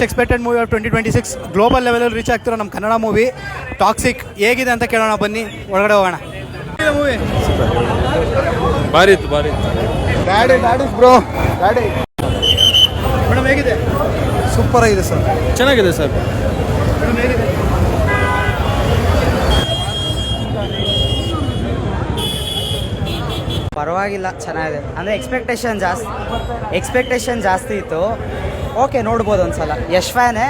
Expected movie of 2026 global ಲೆವೆಲಲ್ಲಿ reach ಆಗ್ತಿರೋ ನಮ್ಮ ಕನ್ನಡ ಮೂವಿ ಟಾಕ್ಸಿಕ್ ಹೇಗಿದೆ ಅಂತ ಕೇಳೋಣ, ಬನ್ನಿ ಒಳಗಡೆ ಹೋಗೋಣ. ಮೂವಿ ಭಾರಿ ಇತ್ತು, ಭಾರಿ ಇತ್ತು. ಡ್ಯಾಡಿ ಬ್ರೋ, ಡ್ಯಾಡಿ ಮೇಡಮ್ ಹೇಗಿದೆ? ಸೂಪರ್ ಆಗಿದೆ ಸರ್, ಚೆನ್ನಾಗಿದೆ ಸರ್. ಮೇಡಮ್ ಹೇಗಿದೆ? ಪರವಾಗಿಲ್ಲ, ಚೆನ್ನಾಗಿದೆ. ಅಂದರೆ ಎಕ್ಸ್ಪೆಕ್ಟೇಷನ್ ಜಾಸ್ತಿ ಇತ್ತು. ಓಕೆ, ನೋಡ್ಬೋದು ಒಂದ್ಸಲ. ಯಶ್ ಫ್ಯಾನೇ,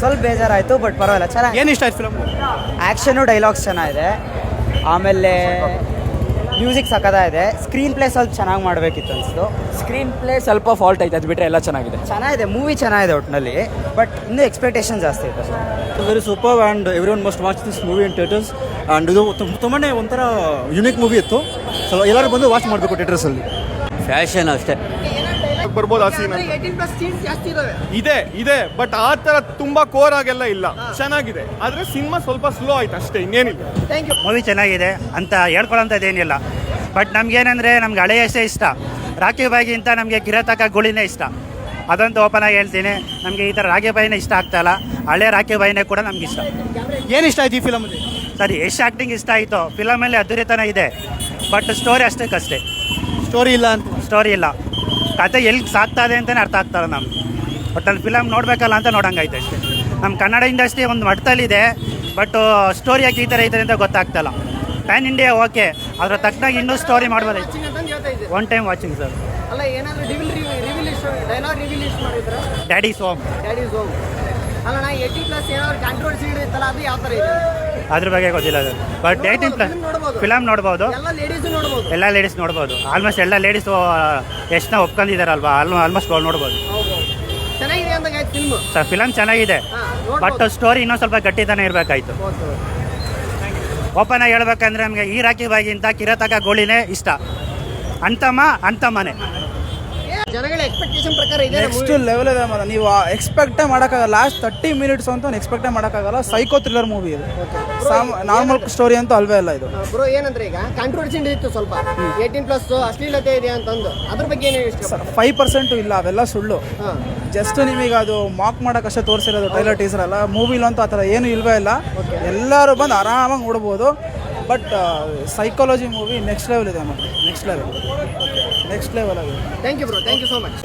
ಸ್ವಲ್ಪ ಬೇಜಾರಾಯಿತು, ಬಟ್ ಪರವಾಗಿಲ್ಲ, ಚೆನ್ನಾಗಿ. ಏನು ಇಷ್ಟ ಆಯ್ತು ಫಿಲಮ್? ಆ್ಯಕ್ಷನು ಡೈಲಾಗ್ಸ್ ಚೆನ್ನಾಗಿದೆ, ಆಮೇಲೆ ಮ್ಯೂಸಿಕ್ ಸಕ್ಕತ್ತಾಗಿದೆ. ಸ್ಕ್ರೀನ್ ಪ್ಲೇ ಸ್ವಲ್ಪ ಚೆನ್ನಾಗಿ ಮಾಡಬೇಕಿತ್ತು ಅನಿಸ್ತು. ಸ್ಕ್ರೀನ್ ಪ್ಲೇ ಸ್ವಲ್ಪ ಫಾಲ್ಟ್ ಐತೆ, ಅದು ಬಿಟ್ಟರೆ ಎಲ್ಲ ಚೆನ್ನಾಗಿದೆ. ಮೂವಿ ಚೆನ್ನಾಗಿದೆ ಒಟ್ಟಿನಲ್ಲಿ, ಬಟ್ ಇನ್ನೂ ಎಕ್ಸ್ಪೆಕ್ಟೇಷನ್ ಜಾಸ್ತಿ ಇತ್ತು. Very super and every one must watch this movie in theatres. And ಇದು ತುಂಬಾ ಒಂಥರ ಯುನಿಕ್ ಮೂವಿ ಇತ್ತು. ಸೊ ಎಲ್ಲರೂ ಬಂದು ವಾಚ್ ಮಾಡಬೇಕು ಥಿಯೇಟರ್ಸಲ್ಲಿ. ಫ್ಯಾಷನ್ ಅಷ್ಟೇ ಬರ್ಬೋದು. ಆ ಸೀನ್ ಇದೆ ಬಟ್ ಆ ತರ ತುಂಬಾ ಕೋರ್ ಆಗೆಲ್ಲ ಇಲ್ಲ. ಚೆನ್ನಾಗಿದೆ, ಆದ್ರೆ ಸಿನಿಮಾ ಸ್ವಲ್ಪ ಸ್ಲೋ ಆಯ್ತು ಅಷ್ಟೇ, ಇನ್ನೇನಿಲ್ಲ. ಮೂವಿ ಚೆನ್ನಾಗಿದೆ ಅಂತ ಹೇಳ್ಕೊಳ್ಳೋಂಥದ್ದೇನಿಲ್ಲ. ಬಟ್ ನಮ್ಗೇನೆಂದರೆ ನಮ್ಗೆ ಹಳೆಯಷ್ಟೇ ಇಷ್ಟ. ರಾಕಿ ಬಾಯಿಗಿಂತ ನಮಗೆ ಕಿರಾತಕ ಗುಳಿನೇ ಇಷ್ಟ. ಅದಂತೂ ಓಪನ್ ಆಗಿ ಹೇಳ್ತೀನಿ. ನಮಗೆ ಈ ಥರ ರಾಕಿ ಬಾಯಿನೇ ಇಷ್ಟ ಆಗ್ತಾಯಿಲ್ಲ, ಹಳೆ ರಾಕಿ ಬಾಯಿನೇ ಕೂಡ ನಮ್ಗೆ ಇಷ್ಟ. ಏನು ಇಷ್ಟ ಆಯ್ತು ಈ ಫಿಲಮಲ್ಲಿ? ಸರಿ, ಎಷ್ಟು ಆ್ಯಕ್ಟಿಂಗ್ ಇಷ್ಟ ಆಯಿತು. ಫಿಲಮಲ್ಲಿ ಅದ್ದೂರಿತನ ಇದೆ, ಬಟ್ ಸ್ಟೋರಿ ಅಷ್ಟಕ್ಕಷ್ಟೇ. ಸ್ಟೋರಿ ಇಲ್ಲ ಅಂತ? ಸ್ಟೋರಿ ಇಲ್ಲ, ಕತೆ ಎಲ್ಲಿ ಸಾಕ್ತಾ ಇದೆ ಅಂತಲೇ ಅರ್ಥ ಆಗ್ತಾಯಿಲ್ಲ ನಮ್ಗೆ. ಬಟ್ ಅಲ್ಲಿ ಫಿಲಮ್ ನೋಡಬೇಕಲ್ಲ ಅಂತ ನೋಡೋಂಗಾಯ್ತು ಅಷ್ಟೇ. ನಮ್ಮ ಕನ್ನಡ ಇಂಡಸ್ಟ್ರಿ ಒಂದು ಮಟ್ಟದಲ್ಲಿದೆ, ಬಟ್ ಸ್ಟೋರಿ ಯಾಕೆ ಈ ಥರ ಇದೆ ಅಂತ ಗೊತ್ತಾಗ್ತಾಯಿಲ್ಲ. ಪ್ಯಾನ್ ಇಂಡಿಯಾ ಓಕೆ, ಅದರ ತಕ್ಕನಾಗಿ ಇನ್ನೂ ಸ್ಟೋರಿ ಮಾಡ್ಬೋದಾಯ್ತು. One time watching sir. ಅಲ್ಲ, ಏನಾದರೂ ಡೈಲಾಗ್ ರಿವೀಲ್ ಮಾಡಿದ್ರೆ ಡ್ಯಾಡಿ ಸೋಮ್ ಅಲ್ಲ, ನಾ 18+ ಏನಾದ್ರು ಕಾಂಟ್ರವರ್ಸಿ ಇರುತ್ತಲ್ಲ, ಅದು ಯಾವ ಥರ ಇದೆ ಅದ್ರ ಬಗ್ಗೆ ಗೊತ್ತಿಲ್ಲ ಸರ್. ಬಟ್ 18+ ಫಿಲಮ್ ನೋಡ್ಬೋದು, ಎಲ್ಲ ಲೇಡೀಸ್ ನೋಡ್ಬೋದು. ಆಲ್ಮೋಸ್ಟ್ ಎಲ್ಲ ಲೇಡೀಸು ಎಷ್ಟನ್ನ ಒಪ್ಕೊಂಡಿದ್ದಾರಲ್ವಾ, ಆಲ್ಮೋಸ್ಟ್ ನೋಡ್ಬೋದು. ಚೆನ್ನಾಗಿದೆ ಅಂತ ಫಿಲ್ಮ್ ಸರ್. ಫಿಲಮ್ ಚೆನ್ನಾಗಿದೆ, ಬಟ್ ಸ್ಟೋರಿ ಇನ್ನೂ ಸ್ವಲ್ಪ ಗಟ್ಟಿತನ ಇರಬೇಕಾಯ್ತು. ಓಪನ್ ಆಗಿ ಹೇಳ್ಬೇಕಂದ್ರೆ ನಮಗೆ ಈ ರಾಕಿ ಬಾಯಿಗಿಂತ ಕಿರಾತಕ ಗೋಳಿನೇ ಇಷ್ಟ. ಅಂತಮ್ಮನೆ ಜನಗಳ ಎಕ್ಸ್ಪೆಕ್ಟೇಷನ್ ಪ್ರಕಾರ ಇದೆ. ನೆಕ್ಸ್ಟ್ ಲೆವೆಲ್ ಇದೆ ಮಾತ್ರ. ನೀವು ಎಕ್ಸ್ಪೆಕ್ಟೇ ಮಾಡೋಕ್ಕಾಗಲ್ಲ. ಲಾಸ್ಟ್ 30 ಮಿನಿಟ್ಸ್ ಅಂತೂ ಎಕ್ಸ್ಪೆಕ್ಟೇ ಮಾಡೋಕ್ಕಾಗಲ್ಲ. ಸೈಕೋ ಥ್ರಿಲ್ಲರ್ ಮೂವಿ ಇದು. ನಾರ್ಮಲ್ ಸ್ಟೋರಿ ಅಂತೂ ಅಲ್ವೇ ಇಲ್ಲ ಇದು. ಬ್ರೋ, ಏನಂದ್ರೆ ಈಗ ಕಾಂಟ್ರವರ್ಸಿ ಇತ್ತು ಸ್ವಲ್ಪ, 18+ ಅಶ್ಲೀಲತೆ ಇದೆ ಅಂತಂದು, ಅದ್ರ ಬಗ್ಗೆ ಏನು ಇಷ್ಟ? 5% ಇಲ್ಲ, ಅವೆಲ್ಲ ಸುಳ್ಳು. ಜಸ್ಟ್ ನಿಮಗೆ ಅದು ಮಾಕ್ ಮಾಡೋಕ್ಕಷ್ಟೇ ತೋರಿಸಿರೋದು ಟ್ರೈಲರ್ ಟೀಸರ್ ಅಲ್ಲ. ಮೂವಿಲು ಅಂತೂ ಆ ಥರ ಏನೂ ಇಲ್ವೇ ಇಲ್ಲ. ಎಲ್ಲರೂ ಬಂದು ಆರಾಮಾಗಿ ನೋಡ್ಬೋದು. But psychology movie next level ಇದೆ ಮಾತ್ರ. ನೆಕ್ಸ್ಟ್ ಲೆವೆಲ್ ಆಗಿದೆ. Thank you bro, thank you so much.